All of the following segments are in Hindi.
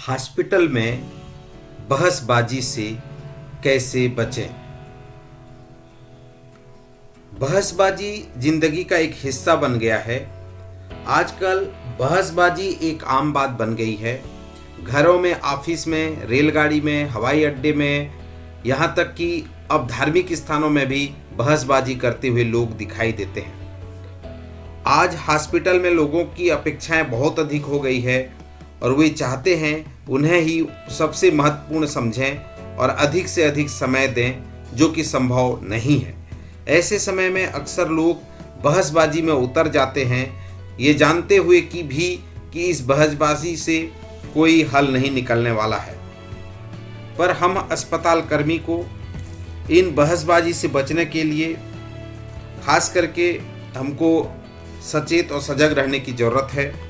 हॉस्पिटल में बहसबाजी से कैसे बचें। बहसबाजी जिंदगी का एक हिस्सा बन गया है। आजकल बहसबाजी एक आम बात बन गई है। घरों में, ऑफिस में, रेलगाड़ी में, हवाई अड्डे में, यहाँ तक कि अब धार्मिक स्थानों में भी बहसबाजी करते हुए लोग दिखाई देते हैं। आज हॉस्पिटल में लोगों की अपेक्षाएं बहुत अधिक हो गई है और वे चाहते हैं उन्हें ही सबसे महत्वपूर्ण समझें और अधिक से अधिक समय दें, जो कि संभव नहीं है। ऐसे समय में अक्सर लोग बहसबाजी में उतर जाते हैं, ये जानते हुए कि इस बहसबाजी से कोई हल नहीं निकलने वाला है। पर हम अस्पताल कर्मी को इन बहसबाजी से बचने के लिए खास करके हमको सचेत और सजग रहने की ज़रूरत है।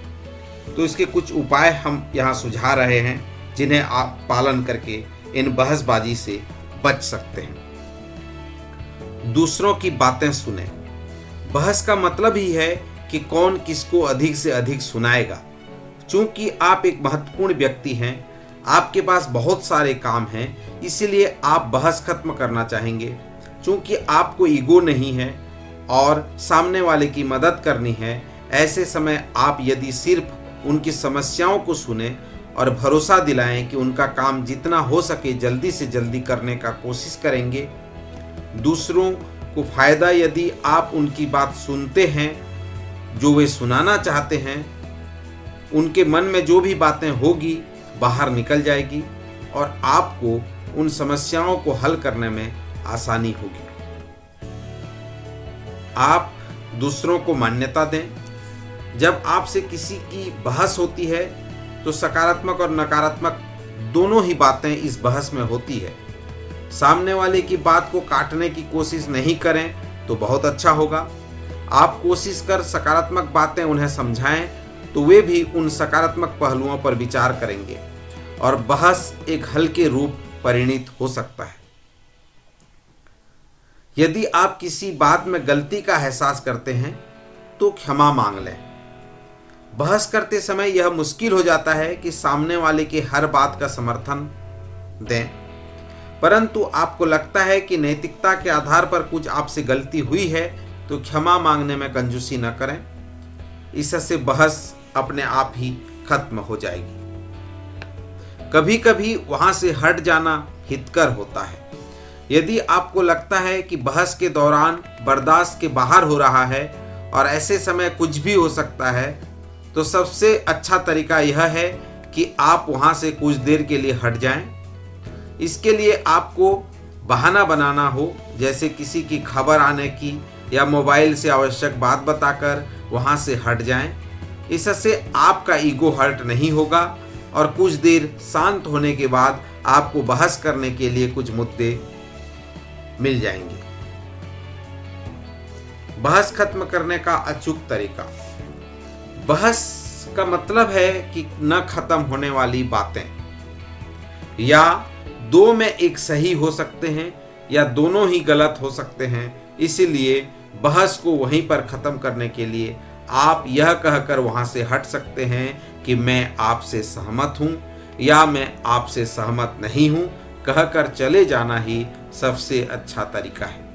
तो इसके कुछ उपाय हम यहाँ सुझा रहे हैं, जिन्हें आप पालन करके इन बहसबाजी से बच सकते हैं। दूसरों की बातें सुनें। बहस का मतलब ही है कि कौन किसको अधिक से अधिक सुनाएगा। चूंकि आप एक महत्वपूर्ण व्यक्ति हैं, आपके पास बहुत सारे काम हैं, इसीलिए आप बहस खत्म करना चाहेंगे। चूंकि आपको ईगो नहीं है और सामने वाले की मदद करनी है, ऐसे समय आप यदि सिर्फ उनकी समस्याओं को सुने और भरोसा दिलाएं कि उनका काम जितना हो सके जल्दी से जल्दी करने का कोशिश करेंगे, दूसरों को फायदा यदि आप उनकी बात सुनते हैं जो वे सुनाना चाहते हैं, उनके मन में जो भी बातें होगी बाहर निकल जाएगी और आपको उन समस्याओं को हल करने में आसानी होगी। आप दूसरों को मान्यता दें। जब आपसे किसी की बहस होती है तो सकारात्मक और नकारात्मक दोनों ही बातें इस बहस में होती है। सामने वाले की बात को काटने की कोशिश नहीं करें तो बहुत अच्छा होगा। आप कोशिश कर सकारात्मक बातें उन्हें समझाएं तो वे भी उन सकारात्मक पहलुओं पर विचार करेंगे और बहस एक हल्के रूप परिणित हो सकता है। यदि आप किसी बात में गलती का एहसास करते हैं तो क्षमा मांग लें। बहस करते समय यह मुश्किल हो जाता है कि सामने वाले की हर बात का समर्थन दें, परंतु आपको लगता है कि नैतिकता के आधार पर कुछ आपसे गलती हुई है तो क्षमा मांगने में कंजूसी न करें। इससे बहस अपने आप ही खत्म हो जाएगी। कभी कभी वहां से हट जाना हितकर होता है। यदि आपको लगता है कि बहस के दौरान बर्दाश्त के बाहर हो रहा है और ऐसे समय कुछ भी हो सकता है, तो सबसे अच्छा तरीका यह है कि आप वहां से कुछ देर के लिए हट जाएं। इसके लिए आपको बहाना बनाना हो, जैसे किसी की खबर आने की या मोबाइल से आवश्यक बात बताकर वहां से हट जाएं। इससे आपका ईगो हर्ट नहीं होगा और कुछ देर शांत होने के बाद आपको बहस करने के लिए कुछ मुद्दे मिल जाएंगे। बहस खत्म करने का अचूक तरीका। बहस का मतलब है कि न खत्म होने वाली बातें, या दो में एक सही हो सकते हैं या दोनों ही गलत हो सकते हैं। इसीलिए बहस को वहीं पर खत्म करने के लिए आप यह कहकर वहां से हट सकते हैं कि मैं आपसे सहमत हूं या मैं आपसे सहमत नहीं हूं। कहकर चले जाना ही सबसे अच्छा तरीका है।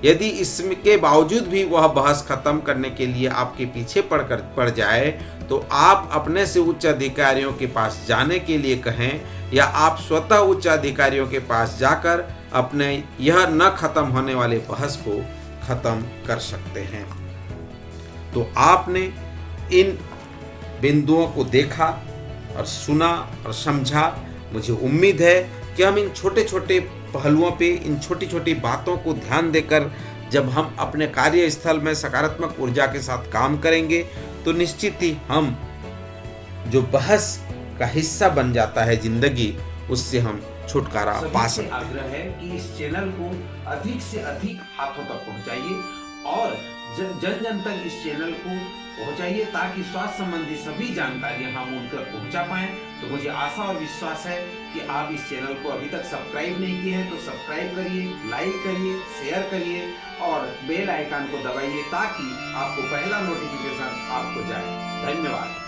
यदि इसके बावजूद भी वह बहस खत्म करने के लिए आपके पीछे पड़ जाए तो आप अपने से उच्च अधिकारियों के पास जाने के लिए कहें, या आप स्वतः उच्च अधिकारियों के पास जाकर अपने यह न खत्म होने वाले बहस को खत्म कर सकते हैं। तो आपने इन बिंदुओं को देखा और सुना और समझा। मुझे उम्मीद है कि हम इन छोटे छोटे पहलुओं पे, इन छोटी छोटी बातों को ध्यान देकर जब हम अपने कार्यस्थल में सकारात्मक ऊर्जा के साथ काम करेंगे तो निश्चित ही हम जो बहस का हिस्सा बन जाता है जिंदगी, उससे हम छुटकारा पा सकते हैं। आग्रह है कि इस चैनल को अधिक से अधिक हाथों तक पहुंचाइए और जन जन तक इस चैनल को पहुंचाइए, ताकि स्वास्थ्य संबंधी सभी जानकारियां हम उन तक पहुंचा पाएं। तो मुझे आशा और विश्वास है कि आप इस चैनल को अभी तक सब्सक्राइब नहीं किए हैं तो सब्सक्राइब करिए, लाइक करिए, शेयर करिए और बेल आइकन को दबाइए, ताकि आपको पहला नोटिफिकेशन आपको जाए। धन्यवाद।